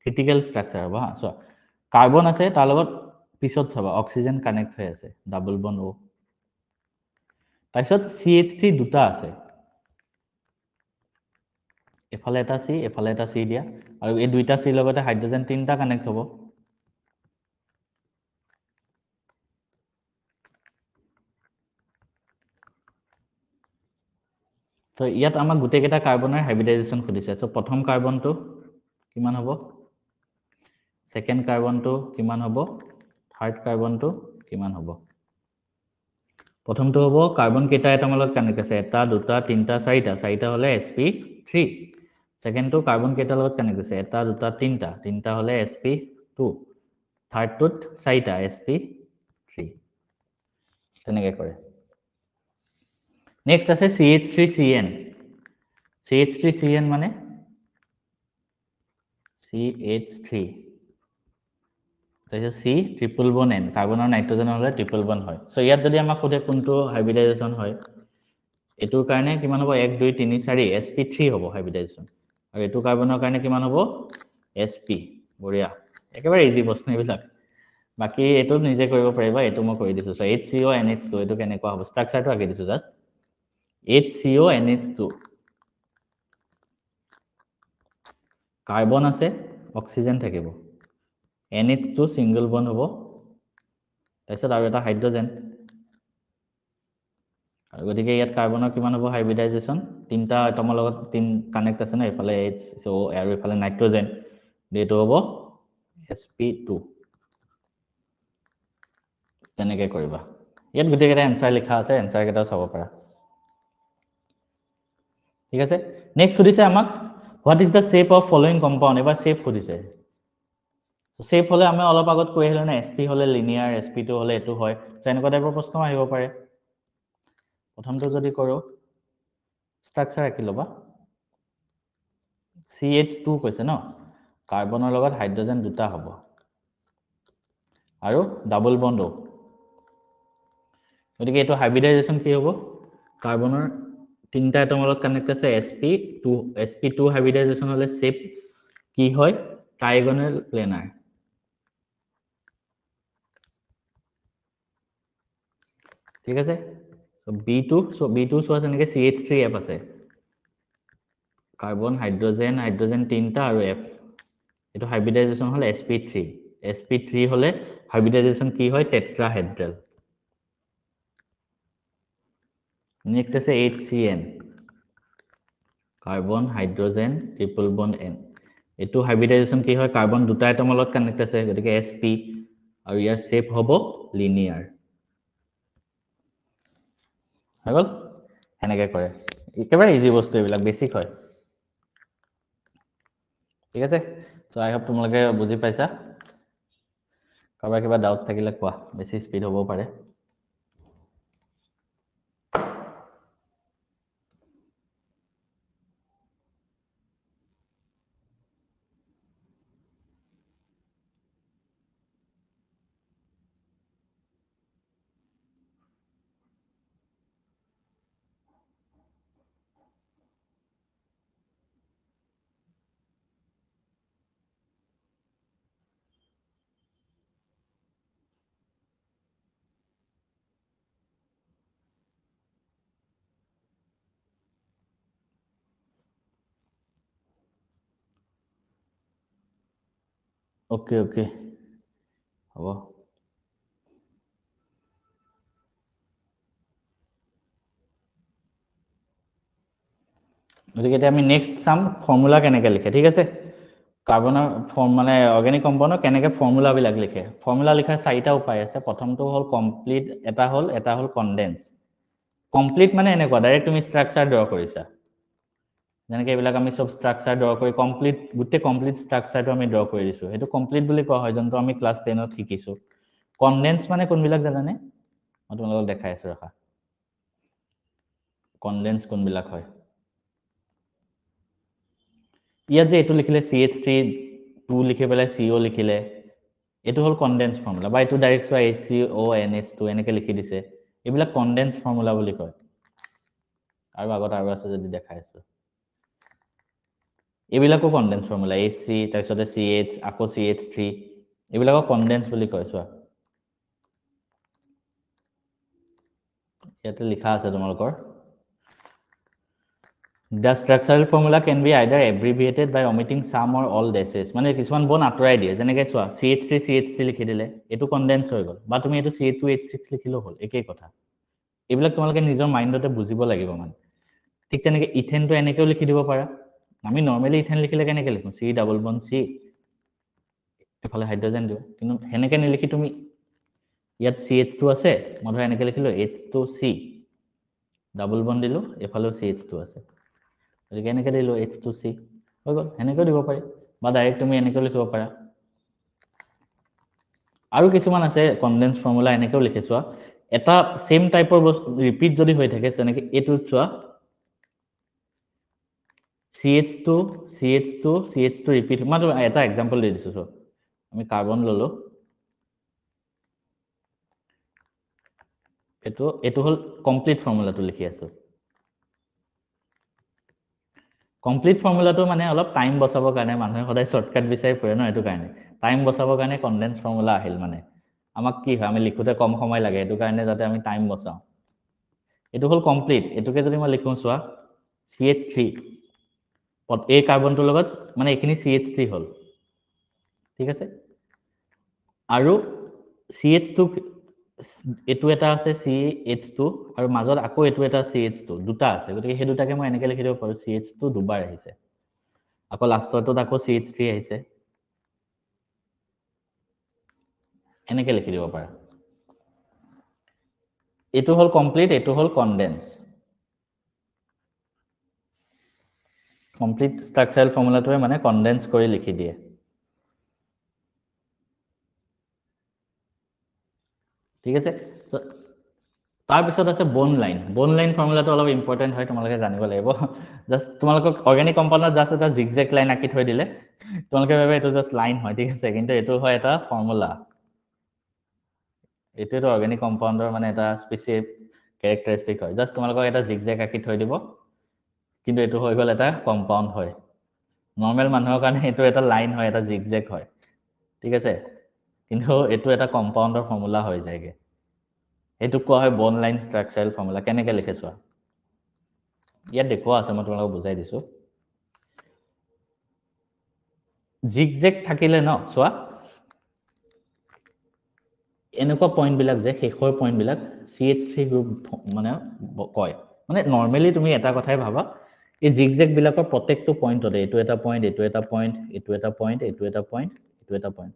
ক্ৰিটিকেল ষ্ট্ৰাকচাৰ হ'ব হা চোৱা কাৰ্বন আছে তাৰ লগত পিছত চাবা অক্সিজেন কানেক্ট হৈ আছে ডাবল বন্ড O তাৰপিছত CH3 দুটা আছে এফালে এটা C এফালে এটা C দিয়া আৰু এই দুইটা C লগতে হাইড্ৰোজেন তিনিটা কানেক্ট হ'ব তো ইয়াত আমাক গোটেইকেইটা কাৰ্বনৰ হাইব্ৰিডাইজেশ্যন সুধিছে তো প্ৰথম কাৰ্বনটো কিমান হ'ব সেকেন্ড কাৰ্বনটো কিমান হ'ব থাৰ্ড কাৰ্বনটো কিমান হ'ব প্ৰথমটো হ'ব কাৰ্বন কেইটা এটমৰ লগত কানেক্ট আছে এটা দুটা তিনিটা চাৰিটা চাৰিটা হ'লে sp3 সেকেন্ডটো কাৰ্বন কেইটাৰ লগত কানেক্ট আছে এটা দুটা তিনিটা তিনিটা হ'লে sp2 থাৰ্ডটোত চাৰিটা sp3 তেনেকৈ কৰে নেক্সট আছে CH3CN CH3CN মানে CH3 তাৰপিছত C ট্ৰিপল বন N কাৰ্বনৰ নাইট্ৰজেন হ'লে ট্ৰিপল বন হয় চ' ইয়াত যদি আমাক সোধে কোনটো হাইব্ৰিডাইজেশ্যন হয় এইটোৰ কাৰণে কিমান হ'ব 1 2 3 4 sp3 হ'ব হাইব্ৰিডাইজেশ্যন আৰু এইটো কাৰ্বনৰ কাৰণে কিমান হ'ব sp বঢ়িয়া একেবাৰে ইজি প্ৰশ্ন এইবিলাক বাকি এইটো নিজে কৰিব পাৰিবা এইটো মই কৰি দিছো চ' HCO NH2 এইটো কেনেকুৱা হ'ব ষ্ট্ৰাকচাৰটো আঁকি দিছো জাষ্ট HCO NH2 কাৰ্বন আছে অক্সিজেন থাকিব NH2 সিঙ্গল বন্ড হ'ব তাৰপিছত আৰু এটা হাইড্ৰোজেন আৰু গতিকে ইয়াত কাৰ্বনৰ কিমান হ'ব হাইব্ৰিডাইজেশ্যন তিনিটা এটমৰ লগত তিন কানেক্ট আছে ন এফালে HCO আৰু এফালে নাইট্ৰজেন এইটো হ'ব sp2 তেনেকৈ কৰিবা ইয়াত গোটেইকেইটা এনচাৰ লিখা আছে এনচাৰ কেইটাও চাব পাৰা ঠিক আছে নেক্সট সুধিছে আমাক what is the shape of following compound এবাৰ শ্বেপ সুধিছে শ্বেপ হ'লে আমি অলপ আগত কৈ আহিলোঁ না sp হ'লে লিনিয়াৰ sp2 হ'লে এইটো হয় তো এনেকুৱা টাইপৰ প্ৰশ্ন আহিব পাৰে প্ৰথমটো যদি কৰোঁ ষ্ট্ৰাকচাৰ আঁকি ল'বা CH2 কৈছে ন কাৰ্বনৰ লগত হাইড্ৰোজেন দুটা হ'ব আৰু ডাবল বন্ড O গতিকে এইটো হাইব্ৰিডাইজেশ্যন কি হ'ব কাৰ্বনৰ তিনিটা এটমৰ লগত কানেক্ট আছে sp2 হাইব্ৰিডাইজেশ্যন হ'লে শ্বেপ কি হয় ট্ৰাইগনেল প্লেনাৰ ঠিক আছে B2 চোৱা যেনেকৈ CH3F আছে কাৰ্বন হাইড্ৰোজেন হাইড্ৰোজেন তিনিটা আৰু F এইটো হাইব্ৰিডাইজেশ্যন হ'লে sp3 হ'লে হাইব্ৰিডাইজেশ্যন কি হয় টেট্ৰাহেড্ৰেল নেক্সট আছে HCN carbon hydrogen triple bond N এইটো হাইব্ৰিডাইজেশ্যন কি হয় কাৰ্বন দুটা এটমৰ লগত কানেক্ট আছে গতিকে sp আৰু ইয়াৰ শ্বেপ হ'ব লিনিয়াৰ হৈ গ'ল সেনেকৈ কৰে একেবাৰে ইজি বস্তু এইবিলাক বেছিক হয় ঠিক আছে চ' আই হোপ তোমালোকে বুজি পাইছা কাৰোবাৰ কিবা ডাউট থাকিলে কোৱা বেছি স্পীড হ'বও পাৰে অ'কে হ'ব গতিকে এতিয়া আমি নেক্সট চাম ফৰ্মুলা কেনেকৈ লিখে ঠিক আছে কাৰ্বনৰ ফৰ্ম মানে অৰ্গেনিক কম্পাউণ্ডৰ কেনেকৈ ফৰ্মুলাবিলাক লিখে ফৰ্মুলা লিখাৰ 4টা উপায় আছে প্ৰথমটো হ'ল কমপ্লিট এটা হ'ল কনডেন্স কমপ্লিট মানে এনেকুৱা ডাইৰেক্ট তুমি ষ্ট্ৰাকচাৰ ড্ৰ কৰিছা যেনেকৈ এইবিলাক আমি সব ষ্ট্ৰাকচাৰ ড্ৰ কৰি কমপ্লিট গোটেই কমপ্লিট ষ্ট্ৰাকচাৰটো আমি ড্ৰ কৰি দিছোঁ সেইটো কমপ্লিট বুলি কোৱা হয় যোনটো আমি ক্লাছ 10ত শিকিছোঁ কনডেন্স মানে কোনবিলাক জানানে মই তোমালোকক দেখাই আছোঁ ৰখা কনডেন্স কোনবিলাক হয় ইয়াত যে এইটো লিখিলে CH3 2 লিখি পেলাই CO লিখিলে এইটো হ'ল কনডেন্স ফৰ্মুলা বা এইটো ডাইৰেক্ট চোৱা HCO NH2 এনেকৈ লিখি দিছে এইবিলাক কনডেন্স ফৰ্মুলা বুলি কয় আৰু আগত আৰু আছে যদি দেখাই আছোঁ এইবিলাকো কনডেন্স ফৰ্মুলা HC তাৰপিছতে CH আকৌ CH3 এইবিলাকক কনডেন্স বুলি কয় চোৱা ইয়াতে লিখা আছে তোমালোকৰ The structural formula can be either abbreviated by omitting some or all dashes মানে কিছুমান বন আঁতৰাই দিয়ে যেনেকৈ চোৱা CH3 লিখি দিলে এইটো কনডেন্স হৈ গ'ল বা তুমি এইটো CH2H6 লিখিলেও হ'ল একেই কথা এইবিলাক তোমালোকে নিজৰ মাইণ্ডতে বুজিব লাগিব মানে ঠিক তেনেকৈ ইথেনটো এনেকৈও লিখি দিব পাৰা আমি নৰ্মেলি ইথেন লিখিলে কেনেকৈ লিখোঁ C ডাবল বন C এফালে হাইড্ৰজেন দিওঁ কিন্তু সেনেকৈ নিলিখি তুমি ইয়াত CH2 আছে মই ধৰা এনেকৈ লিখিলোঁ H2C ডাবল বন দিলোঁ এফালেও CH2 আছে গতিকে এনেকৈ দিলোঁ H2C হৈ গ'ল সেনেকৈও দিব পাৰি বা ডাইৰেক্ট তুমি এনেকৈও লিখিব পাৰা আৰু কিছুমান আছে কনডেন্স ফৰ্মুলা এনেকৈও লিখি চোৱা এটা সেম টাইপৰ বস্তু ৰিপিট যদি হৈ থাকে যেনেকৈ এইটোত চোৱা CH2 ৰিপিট মই এটা এক্সাম্পল দি দিছোঁ চোৱা আমি কাৰ্বন ল'লোঁ এইটো হ'ল কমপ্লিট ফৰ্মুলাটো লিখি আছোঁ কমপ্লিট ফৰ্মুলাটো মানে অলপ টাইম বচাবৰ কাৰণে মানুহে সদায় শ্বৰ্টকাট বিচাৰি ফুৰে ন এইটো কাৰণে টাইম বচাবৰ কাৰণে কনডেন্স ফৰ্মুলা আহিল মানে আমাক কি হয় আমি লিখোতে কম সময় লাগে এইটো কাৰণে যাতে আমি টাইম বচাওঁ এইটো হ'ল কমপ্লিট এইটোকে যদি মই লিখোঁ চোৱা CH3 এই কাৰ্বনটোৰ লগত মানে এইখিনি CH3 হ'ল ঠিক আছে আৰু CH2 এইটো এটা আছে CH2 আৰু মাজত আকৌ এইটো এটা CH2 দুটা আছে গতিকে সেই দুটাকে মই এনেকৈ লিখি দিব পাৰোঁ CH2 দুবাৰ আহিছে আকৌ লাষ্টৰটোত আকৌ CH3 আহিছে এনেকৈ লিখি দিব পাৰা এইটো হ'ল কমপ্লিট এইটো হ'ল কনডেন্স কমপ্লিট ষ্ট্ৰাকচাৰেল ফৰ্মুলাটোৱে মানে কনডেন্স কৰি লিখি দিয়ে ঠিক আছে তাৰপিছত আছে বন লাইন ফৰ্মুলাটো অলপ ইম্পৰ্টেণ্ট হয় তোমালোকে জানিব লাগিব জাষ্ট তোমালোকক অৰ্গেনিক কম্পাউণ্ডত জাষ্ট এটা জিগজেগ লাইন আঁকি থৈ দিলে তোমালোকে ভাবে এইটো জাষ্ট লাইন হয় ঠিক আছে কিন্তু এইটো হয় এটা ফৰ্মুলা এইটোৱেতো অৰ্গেনিক কম্পাউণ্ডৰ মানে এটা স্পেচিফিক কেৰেক্টাৰিষ্টিক হয় জাষ্ট তোমালোকক এটা জিগজেগ আঁকি থৈ দিব কিন্তু এইটো হৈ গ'ল এটা কম্পাউণ্ড হয় নৰ্মেল মানুহৰ কাৰণে এইটো এটা লাইন হয় এটা জিগজেগ হয় ঠিক আছে কিন্তু এইটো এটা কম্পাউণ্ডৰ ফৰ্মুলা হৈ যায়গে এইটো কোৱা হয় বন লাইন ষ্ট্ৰাকচাৰেল ফৰ্মুলা কেনেকৈ লিখে চোৱা ইয়াত দেখুওৱা আছে মই তোমালোকক বুজাই দিছোঁ জিগজেগ থাকিলে ন চোৱা এনেকুৱা পইণ্টবিলাক যে শেষৰ পইণ্টবিলাক CH3 গ্ৰুপ মানে কয় মানে নৰ্মেলি তুমি এটা কথাই ভাবা এই জিগজেগবিলাকৰ প্ৰত্যেকটো পইণ্টতে এইটো এটা পইণ্ট এইটো এটা পইণ্ট এইটো এটা পইণ্ট এইটো এটা পইণ্ট এইটো এটা পইণ্ট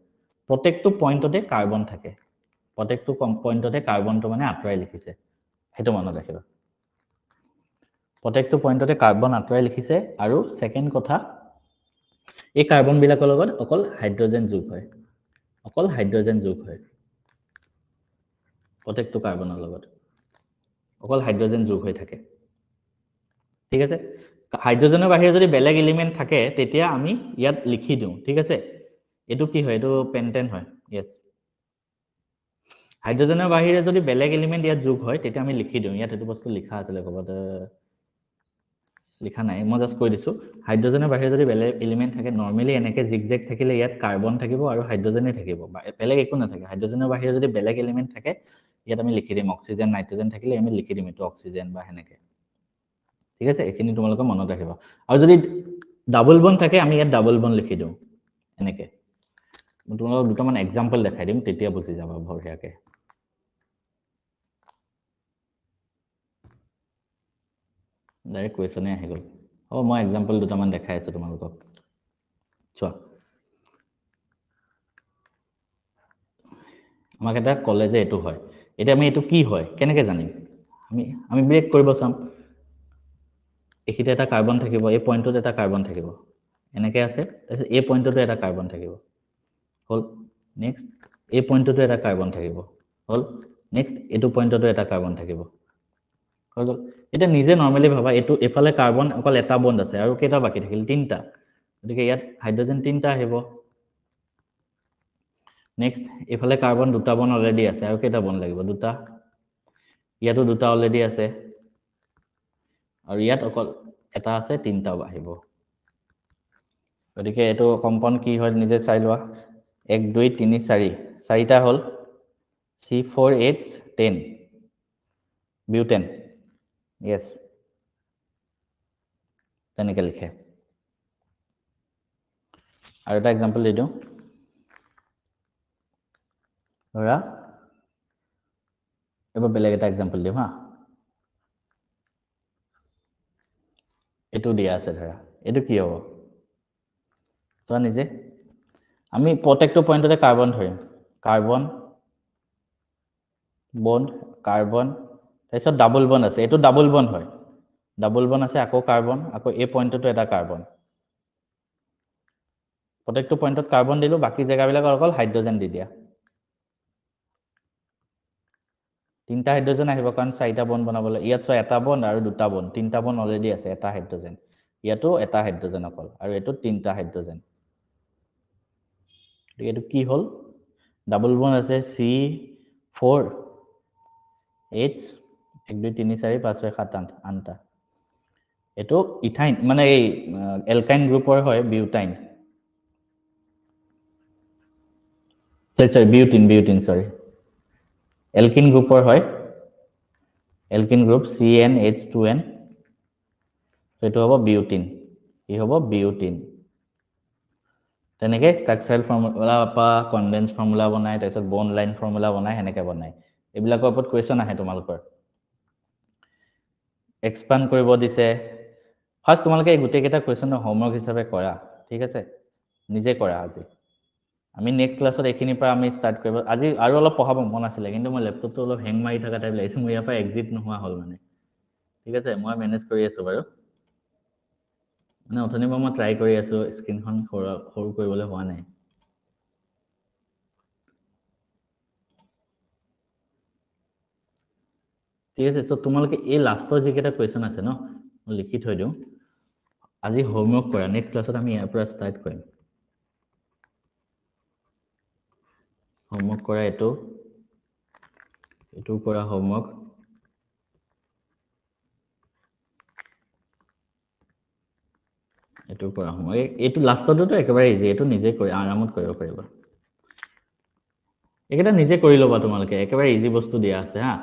প্ৰত্যেকটো পইণ্টতে কাৰ্বন থাকে প্ৰত্যেকটো পইণ্টতে কাৰ্বনটো মানে আঁতৰাই লিখিছে সেইটো মনত ৰাখিবা প্ৰত্যেকটো পইণ্টতে কাৰ্বন আঁতৰাই লিখিছে আৰু ছেকেণ্ড কথা এই কাৰ্বনবিলাকৰ লগত অকল হাইড্ৰজেন যোগ হয় প্ৰত্যেকটো কাৰ্বনৰ লগত অকল হাইড্ৰজেন যোগ হৈ থাকে ঠিক আছে হাইড্ৰজেনৰ বাহিৰে যদি বেলেগ এলিমেণ্ট থাকে তেতিয়া আমি ইয়াত লিখি দিওঁ ঠিক আছে এইটো কি হয় এইটো পেণ্টেন হয় ইয়েছ হাইড্ৰজেনৰ বাহিৰে যদি বেলেগ এলিমেণ্ট ইয়াত যোগ হয় তেতিয়া আমি লিখি দিওঁ ইয়াত এইটো বস্তু লিখা আছিলে ক'ৰবাত লিখা নাই মই জাষ্ট কৈ দিছোঁ হাইড্ৰজেনৰ বাহিৰে যদি বেলেগ এলিমেণ্ট থাকে নৰ্মেলি এনেকৈ জিগজেগ থাকিলে ইয়াত কাৰ্বন থাকিব আৰু হাইড্ৰজেনে থাকিব বেলেগ একো নাথাকে হাইড্ৰজেনৰ বাহিৰে যদি বেলেগ এলিমেণ্ট থাকে ইয়াত আমি লিখি দিম অক্সিজেন নাইট্ৰজেন থাকিলে আমি লিখি দিম এইটো অক্সিজেন বা সেনেকৈ ঠিক আছে এইখিনি তোমালোকে মনত ৰাখিবা আৰু যদি ডাবল বন থাকে আমি ইয়াত ডাবল বন লিখি দিওঁ এনেকৈ মই তোমালোকক দুটামান এক্সাম্পল দেখাই দিম তেতিয়া বুজি যাবা বঢ়িয়াকৈ ডাইৰেক্ট কুৱেশ্যনে আহি গ'ল মই এক্সাম্পল দুটামান দেখাই আছো তোমালোকক চোৱা আমাক এটা ক'লে যে এইটো হয় এতিয়া আমি এইটো কি হয় কেনেকৈ জানিম আমি ব্ৰেক কৰিব চাম এখিতে এটা কাৰ্বন থাকিব এই পইণ্টত এটা কাৰ্বন থাকিব এনেকৈ আছে তাৰপিছত এই পইণ্টতো এটা কাৰ্বন থাকিব হ'ল নেক্সট এই পইণ্টতো এটা কাৰ্বন থাকিব হ'ল নেক্সট এইটো পইণ্টতো এটা কাৰ্বন থাকিব হৈ গ'ল এতিয়া নিজে নৰ্মেলি ভাবা এইটো এফালে কাৰ্বন অকল এটা বন্ড আছে আৰু কেইটা বাকী থাকিল তিনিটা গতিকে ইয়াত হাইড্ৰজেন তিনিটা আহিব নেক্সট এফালে কাৰ্বন দুটা বন্ড অলৰেডি আছে আৰু কেইটা বন্ড লাগিব দুটা ইয়াতো দুটা অলৰেডি আছে আৰু ইয়াত অকল এটা আছে তিনিটা আহিব গতিকে এইটো কম্পাউণ্ড কি হয় নিজে চাই লোৱা 1 2 3 4 চাৰিটা হ'ল C4H10 বিউটেন yes তেনেকৈ লিখে আৰু এটা এক্সাম্পল দি দিওঁ ধৰা এবাৰ বেলেগ এটা এক্সাম্পল দিম হা এইটো দিয়া আছে ধৰা এইটো কি হ'ব চোৱা নিজে আমি প্ৰত্যেকটো পইণ্টতে কাৰ্বন ধৰিম কাৰ্বন বন্ড কাৰ্বন তাৰপিছত ডাবল বন্ড আছে এইটো ডাবল বন্ড হয় ডাবল বন্ড আছে আকৌ কাৰ্বন আকৌ এই পইণ্টতো এটা কাৰ্বন প্ৰত্যেকটো পইণ্টত কাৰ্বন দিলোঁ বাকী জেগাবিলাকত অকল হাইড্ৰজেন দি দিয়া তিনিটা হাইড্ৰজেন আহিব কাৰণ চাৰিটা বন্ড বনাবলৈ ইয়াত চোৱা এটা বন্ড আৰু দুটা বন্ড তিনিটা বন্ড অলৰেডি আছে এটা হাইড্ৰজেন ইয়াতো এটা হাইড্ৰজেন অকল আৰু এইটো তিনিটা হাইড্ৰজেন এইটো কি হ'ল ডাবল বন্ড আছে C4H 1 2 3 4 5 6 7 8 আঠটা এইটো ইথাইন মানে এই এলকাইন গ্ৰুপৰ হয় butyne sorry butene sorry Elgin গ্ৰুপৰ হয় এলকিন গ্ৰুপ CnH2n এইটো হ'ব বিউটিন কি হ'ব বিউটিন তেনেকৈ ষ্ট্ৰাকচাৰেল ফৰ্মুলা বা কনডেন্স ফৰ্মুলা বনায় তাৰপিছত বন্ড লাইন ফৰ্মুলা বনায় সেনেকৈ বনায় এইবিলাকৰ ওপৰত কুৱেশ্যন আহে তোমালোকৰ এক্সপাণ্ড কৰিব দিছে ফাৰ্ষ্ট তোমালোকে এই গোটেইকেইটা কুৱেশ্যনৰ হোমৱৰ্ক হিচাপে কৰা ঠিক আছে নিজে কৰা আজি আমি নেক্সট ক্লাছত এইখিনিৰ পৰা আমি ষ্টাৰ্ট কৰিব আজি আৰু অলপ পঢ়াব মন আছিলে কিন্তু মই লেপটপটো অলপ হেং মাৰি থকা টাইপ লাগিছে মোৰ ইয়াৰ পৰা এক্সিট নোহোৱা হ'ল মানে ঠিক আছে মই মেনেজ কৰি আছোঁ বাৰু মানে অথনিৰ পৰা মই ট্ৰাই কৰি আছোঁ স্ক্ৰীনখন সৰু কৰিবলৈ হোৱা নাই ঠিক আছে চ' তোমালোকে এই লাষ্টৰ যিকেইটা কুৱেশ্যন আছে ন মই লিখি থৈ দিওঁ আজি হোমৱৰ্ক কৰা নেক্সট ক্লাছত আমি ইয়াৰ পৰা ষ্টাৰ্ট কৰিম হোমৱৰ্ক কৰা এইটো কৰা হোমৱৰ্ক এইটো কৰা হোমৱৰ্ক এইটো লাষ্টটোতো একেবাৰে ইজি এইটো নিজে কৰি আৰামত কৰিব পাৰিবা এইকেইটা নিজে কৰি ল'বা তোমালোকে একেবাৰে ইজি বস্তু দিয়া আছে হা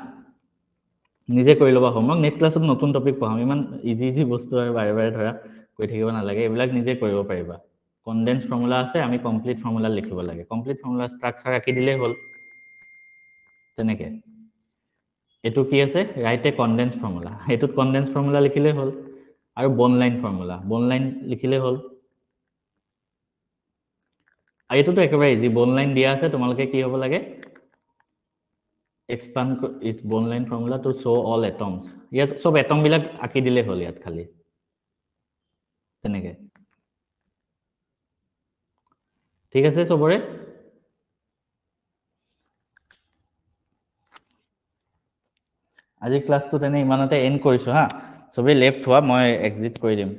নিজে কৰি ল'বা হোমৱৰ্ক নেক্সট ক্লাছত নতুন টপিক পঢ়াম ইমান ইজি বস্তু আৰু বাৰে বাৰে ধৰা কৰি থাকিব নালাগে এইবিলাক নিজে কৰিব পাৰিবা কনডেন্স ফৰ্মুলা আছে আমি কমপ্লিট ফৰ্মুলা লিখিব লাগে কমপ্লিট ফৰ্মুলা ষ্ট্ৰাকচাৰ আঁকি দিলেই হ'ল তেনেকৈ এইটো কি আছে ৰাইট এ কনডেন্স ফৰ্মুলা এইটোত কনডেন্স ফৰ্মুলা লিখিলেই হ'ল আৰু bond line formula bond line লিখিলেই হ'ল আৰু এইটোতো একেবাৰে ইজি বন্ড লাইন দিয়া আছে তোমালোকে কি হ'ব লাগে expand its bond line formula to show all atoms ইয়াত সব এটম বিলাক আঁকি দিলে হ'ল ইয়াত খালি তেনেকৈ ঠিক আছে সবৰে আজি ক্লাছটো তেনে ইমানতে এন্ড কৰিছো হা সবে লেফট হোৱা মই এক্সিট কৰি দিম